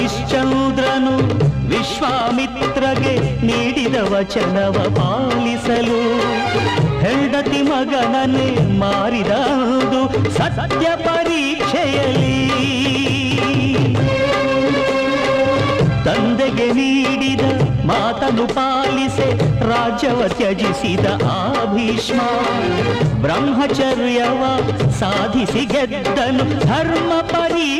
ಹರಿಶ್ಚಂದ್ರನು ವಿಶ್ವಾಮಿತ್ರಗೆ ನೀಡಿದ ವಚನವ ಪಾಲಿಸಲು ಹೆಂಡತಿ ಮಗನನ್ನೇ ಮಾರಿದದು ಸತ್ಯ ಪರೀಕ್ಷೆಯಲ್ಲಿ. ತಂದೆಗೆ ನೀಡಿದ ಮಾತನ್ನು ಪಾಲಿಸೆ ರಾಜ್ಯವ ತ್ಯಜಿಸಿದ ಆ ಭೀಷ್ಮ. ಬ್ರಹ್ಮಚರ್ಯವ ಸಾಧಿಸಿ ಗೆದ್ದನು ಧರ್ಮ ಪರೀಕ್ಷೆಯಲ್ಲಿ.